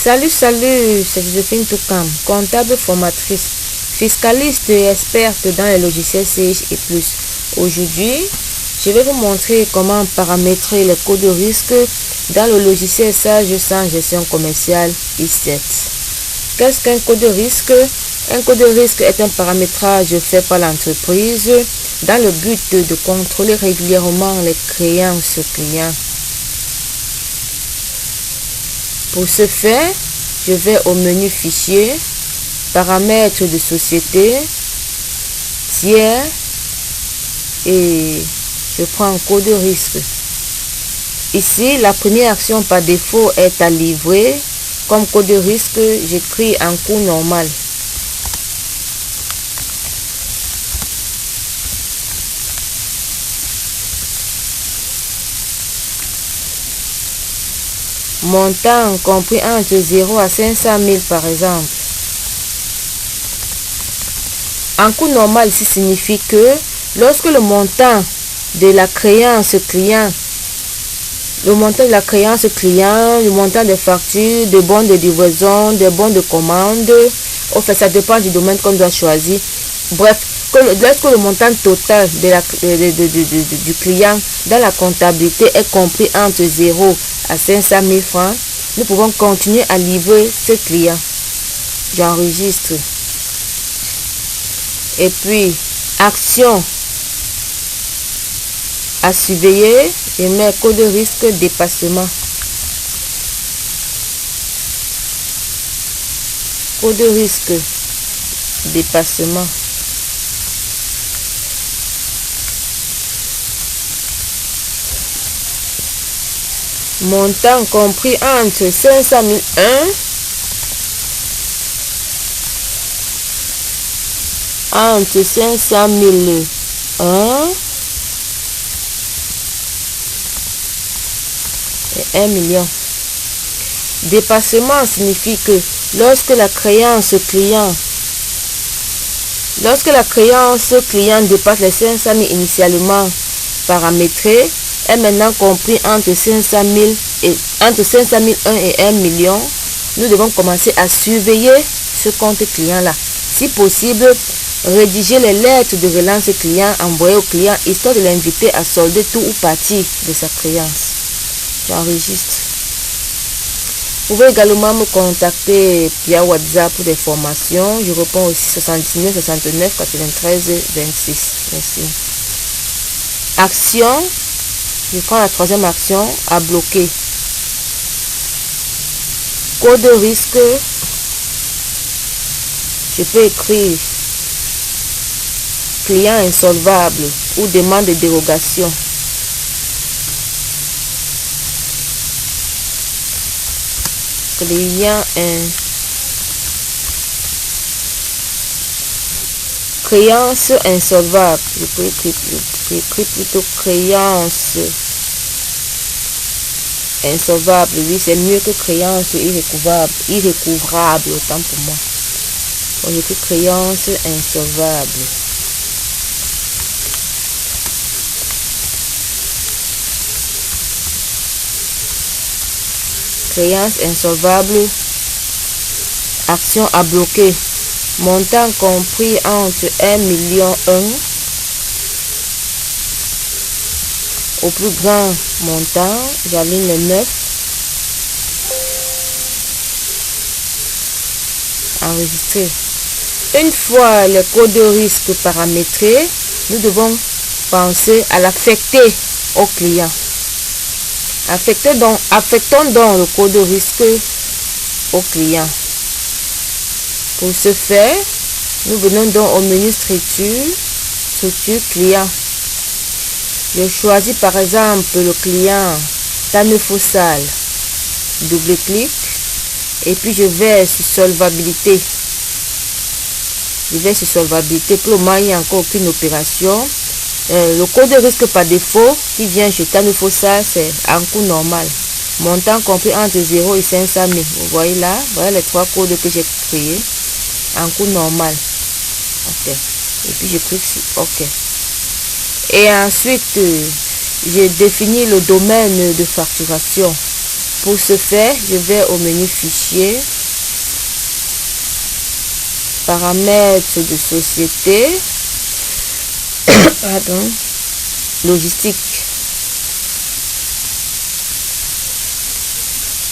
Salut, c'est Joséphine Toukam, comptable formatrice, fiscaliste et experte dans les logiciels CH et plus. Aujourd'hui, je vais vous montrer comment paramétrer les codes de risque dans le logiciel Sage sans gestion commerciale I7. Qu'est-ce qu'un code de risque? Un code de risque est un paramétrage fait par l'entreprise dans le but de contrôler régulièrement les créances clients. Pour ce faire, je vais au menu Fichier, Paramètres de société, Tiers et je prends un code de risque. Ici, la première action par défaut est à livrer. Comme code de risque, j'écris un coût normal. Montant compris entre 0 à 500 000 par exemple. Un coût normal ici signifie que lorsque le montant de la créance client, le montant des factures, des bons de livraison, des bons de commande, en fait ça dépend du domaine qu'on doit choisir. Bref, lorsque le montant total du client dans la comptabilité est compris entre 0 à 500 000 francs, nous pouvons continuer à livrer ce client. J'enregistre. Et puis, action à surveiller, je mets code de risque dépassement. Code de risque dépassement. Montant compris entre 500 001 entre 500 001 et 1 million. Dépassement signifie que lorsque la créance client dépasse les 500 000 initialement paramétrés, est maintenant compris entre 500 001 et 1 million, nous devons commencer à surveiller ce compte client là. Si possible, rédiger les lettres de relance client envoyées au client histoire de l'inviter à solder tout ou partie de sa créance. J'enregistre. Vous pouvez également me contacter via WhatsApp pour des formations. Je réponds aussi 79 69 93 26. Merci. Action. Je prends la troisième action à bloquer. Code de risque. Je peux écrire client insolvable ou demande de dérogation. Créance insolvable. Je peux écrire plutôt créance insolvable. Oui, c'est mieux que créance irrécouvrable, autant pour moi. On écrit créance insolvable. Créance insolvable. Action à bloquer. Montant compris entre 1 million 1 au plus grand montant. J'aligne le 9. Enregistrer. Une fois les codes de risque paramétrés, nous devons penser à l'affecter au client. Affectons donc le code de risque au client. Pour ce faire, nous venons donc au menu structure client. Je choisis par exemple le client Tanefossal. Double-clic et puis je vais sur solvabilité. Pour le moment, il n'y a encore aucune opération. Le code de risque par défaut qui vient chez Tanefossal, c'est un coût normal. Montant compris entre 0 et 500 000. Vous voyez là, voilà les trois codes que j'ai créés. Un coût normal. Ok. Et puis je clique sur OK. Et ensuite, j'ai défini le domaine de facturation. Pour ce faire, je vais au menu Fichier, Paramètres de société, pardon, logistique,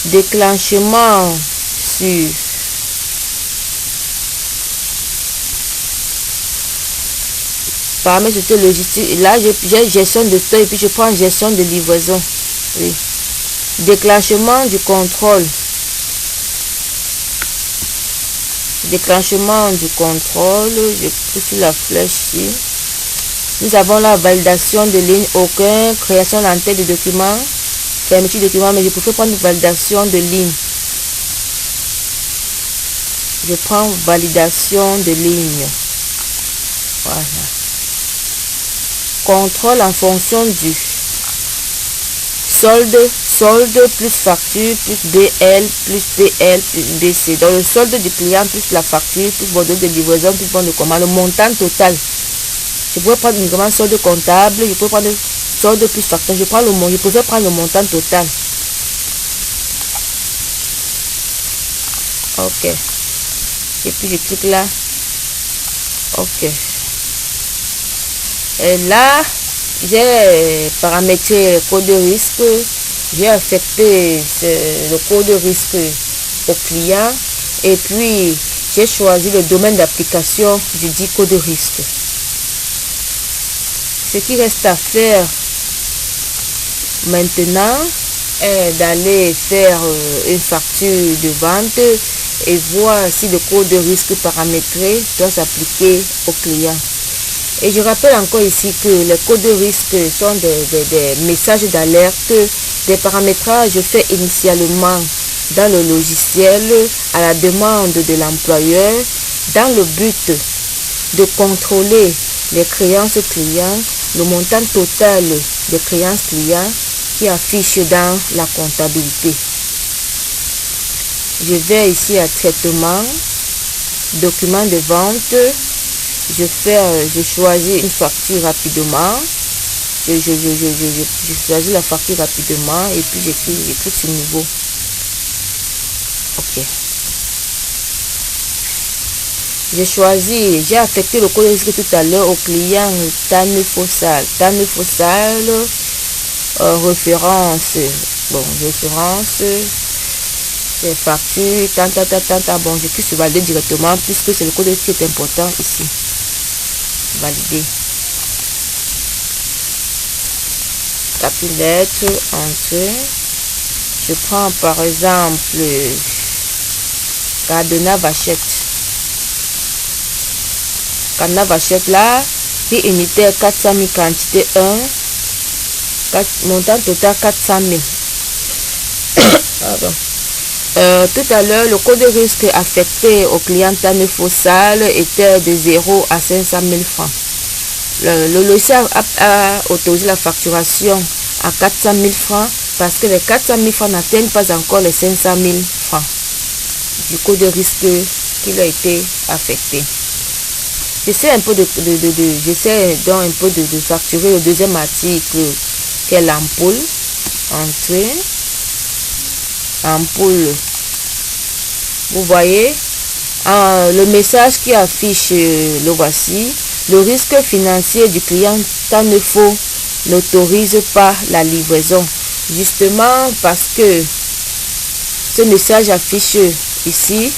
déclenchement sur paramètres de logistique. Et là, j'ai gestion de stock et puis je prends gestion de livraison. Oui. Déclenchement du contrôle. Déclenchement du contrôle. Je clique sur la flèche ici. Nous avons la validation de ligne, aucun, création d'entête de document, fermeture de document, mais je préfère prendre une validation de ligne. Je prends validation de ligne. Voilà. Contrôle en fonction du solde plus facture plus BL plus PL plus BC. Dans le solde du client plus la facture plus bordeaux de livraison plus bon de commande, le montant total. Je pourrais prendre uniquement solde comptable, je peux prendre solde plus facteur, je préfère prendre le montant total. Ok. Et puis je clique là. Ok. Et là, j'ai paramétré le code de risque. J'ai affecté le code de risque au client. Et puis, j'ai choisi le domaine d'application du dit code de risque. Ce qui reste à faire maintenant est d'aller faire une facture de vente et voir si le code de risque paramétré doit s'appliquer au client. Et je rappelle encore ici que les codes de risque sont des messages d'alerte, des paramétrages faits initialement dans le logiciel à la demande de l'employeur dans le but de contrôler les créances clients, le montant total des créances clients qui affiche dans la comptabilité. Je vais ici à traitement, document de vente. Je choisis une facture rapidement. Je choisis la facture rapidement et puis j'écris sur nouveau. Ok. J'ai affecté le code de risque tout à l'heure au client Tanefosal. Tanefosal, référence. Bon, référence. C'est facture, bon, je clique sur valider directement puisque c'est le code de risque qui est important ici. Valider. Tape une lettre, entrée. Je prends par exemple Cadena Vachette. Cadena Vachette là, prix unitaire 400 000, quantité 1, montant total 400 000. Pardon. Tout à l'heure, le code de risque affecté au client Tanefosal était de 0 à 500 000 francs. Le logiciel a autorisé la facturation à 400 000 francs parce que les 400 000 francs n'atteignent pas encore les 500 000 francs du code de risque qui a été affecté. J'essaie donc un peu de facturer le deuxième article qui est l'ampoule. Entrée. Ampoule. Vous voyez le message qui affiche, le voici. Le risque financier du client Tanefo n'autorise pas la livraison. Justement parce que ce message affiche ici,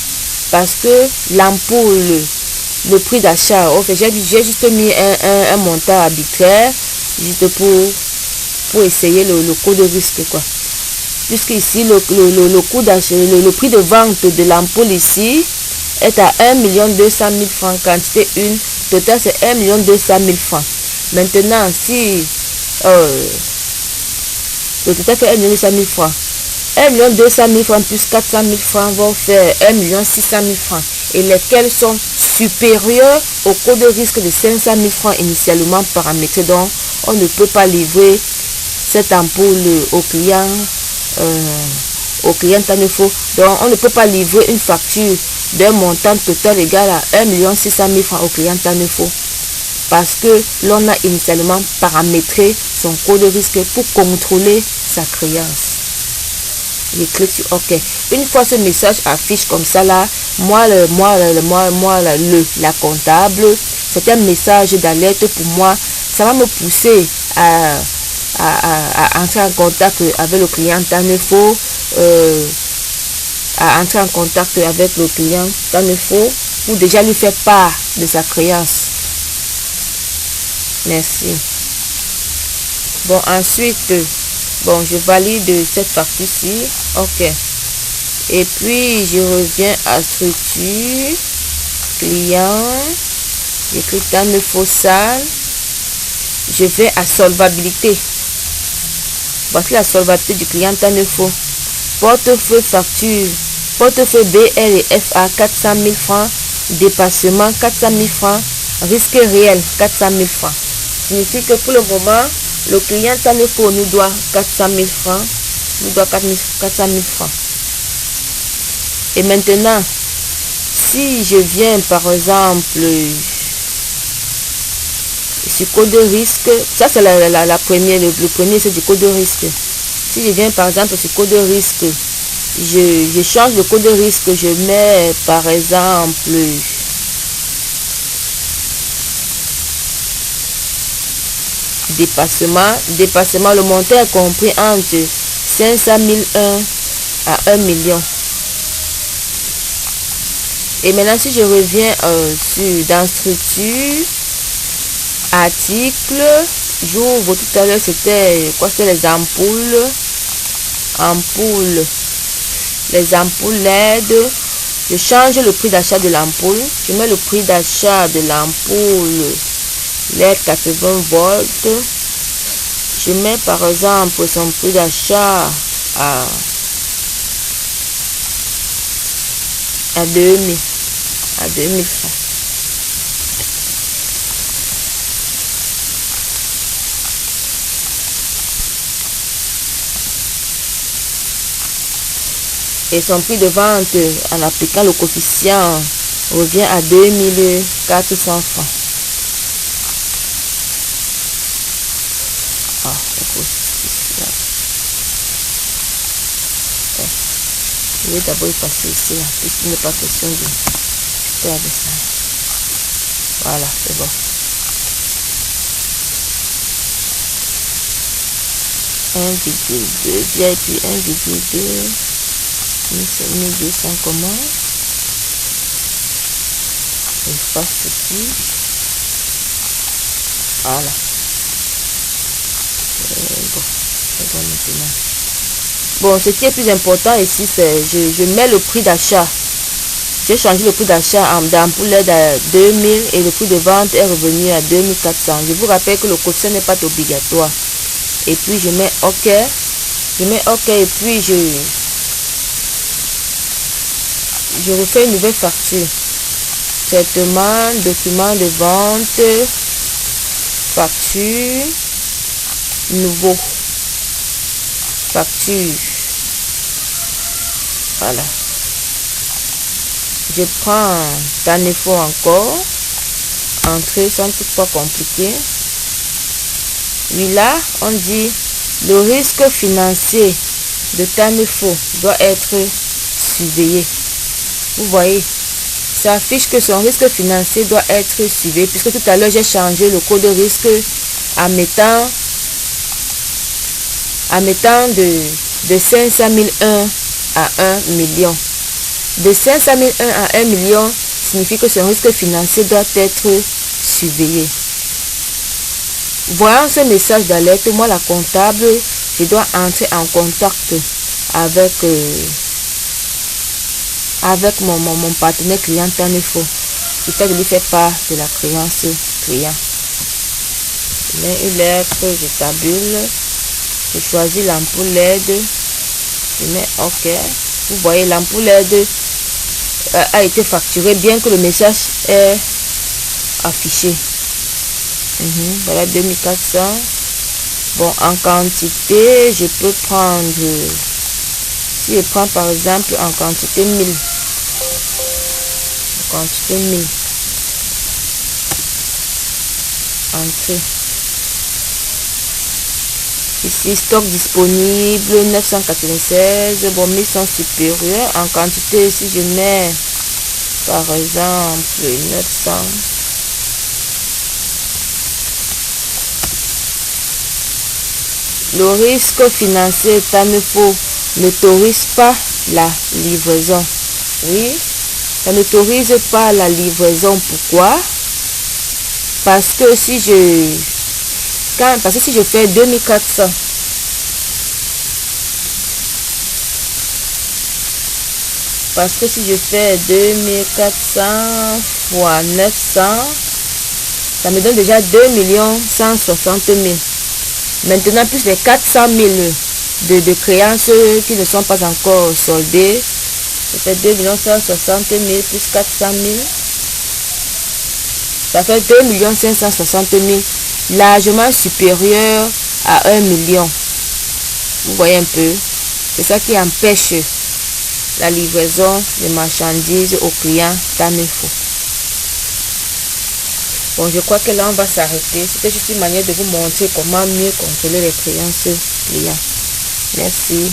parce que l'ampoule, le prix d'achat, okay, j'ai juste mis un montant arbitraire juste pour essayer le coût de risque, quoi. Puisque ici le coût d'achat, le prix de vente de l'ampoule ici est à 1 200 000 francs, quantité 1, total c'est 1 200 000 francs. Maintenant, si le total fait 1 200 000 francs, 1 200 000 francs plus 400 000 francs vont faire 1 600 000 francs, et lesquels sont supérieurs au coût de risque de 500 000 francs initialement paramétré. Donc, on ne peut pas livrer cette ampoule au client Tanefo. Donc, on ne peut pas livrer une facture d'un montant total égal à 1 600 000 francs au client Tanefo parce que l'on a initialement paramétré son coût de risque pour contrôler sa créance. Je clique sur OK. Une fois ce message affiche comme ça là, la comptable, c'est un message d'alerte pour moi. Ça va me pousser à entrer en contact avec le client Tanefo, à entrer en contact avec le client Tanefo pour déjà lui faire part de sa créance. Merci. Bon, ensuite, bon, je valide cette partie-ci. OK. Et puis, je reviens à structure, client, j'écris Tanefo salle, je vais à solvabilité. Voici la solvabilité du client Tanefo. Portefeuille facture, portefeuille BL et FA 400 000 francs, dépassement 400 000 francs, risque réel 400 000 francs. Signifie que pour le moment, le client Tanefo nous doit 400 000 francs, nous doit 400 000 francs. Et maintenant, si je viens par exemple sur code de risque, ça c'est la première, le premier c'est du code de risque. Si je viens par exemple sur code de risque, je change le code de risque, je mets par exemple dépassement, le montant est compris entre 500 001 à 1 million. Et maintenant si je reviens dans structure, article, j'ouvre tout à l'heure, c'était quoi, c'était les ampoules, les ampoules LED, je change le prix d'achat de l'ampoule, je mets le prix d'achat de l'ampoule LED 80 volts, je mets par exemple son prix d'achat à 2000 francs. Et son prix de vente en appliquant le coefficient revient à 2400 francs. Je vais d'abord passer ici, là, puisqu'il n'est pas question de perdre ça. Voilà, c'est bon. 1,2, VIP 1,2, 1200 comment? Espace petit. Voilà. Bon, c'est bon maintenant. Bon, ce qui est plus important ici, c'est je mets le prix d'achat. J'ai changé le prix d'achat d'ampoule LED à 2000 et le prix de vente est revenu à 2400. Je vous rappelle que le coefficient n'est pas obligatoire. Et puis je mets OK. Je mets OK et puis je refais une nouvelle facture. Traitement, document de vente, facture, nouveau, facture. Voilà. Je prends Tanefo encore. Entrée sans toutefois compliqué. Oui, là, on dit le risque financier de Tanefo doit être surveillé. Vous voyez, ça affiche que son risque financier doit être surveillé, puisque tout à l'heure j'ai changé le code de risque en mettant de 500 001 à 1 million. De 500 001 à 1 million signifie que son risque financier doit être surveillé. Voyant ce message d'alerte, moi la comptable, je dois entrer en contact avec mon partenaire client Tanefo, histoire de lui faire part de la créance client. Je mets une lettre, je tabule, je choisis l'ampoule LED, je mets OK. Vous voyez, l'ampoule LED a été facturée bien que le message est affiché. Voilà 2400. Bon, en quantité, je peux prendre, si je prends par exemple en quantité 1000, quantité 1000, entrée. Ici, stock disponible, 996. Bon, mais ils sont supérieurs en quantité. Si je mets, par exemple, 900. Le risque financier étant faux n'autorise pas la livraison. Oui, ça n'autorise pas la livraison. Pourquoi? Parce que si je fais 2400, parce que si je fais 2400 fois 900, ça me donne déjà 2 160 000. Maintenant, plus les 400 000 de créances qui ne sont pas encore soldées, ça fait 2 160 000 plus 400 000. Ça fait 2 560 000, largement supérieur à 1 million. Vous voyez un peu, c'est ça qui empêche la livraison des marchandises aux clients d'Amefo. Bon, je crois que là on va s'arrêter. C'était juste une manière de vous montrer comment mieux contrôler les créances clients. Merci.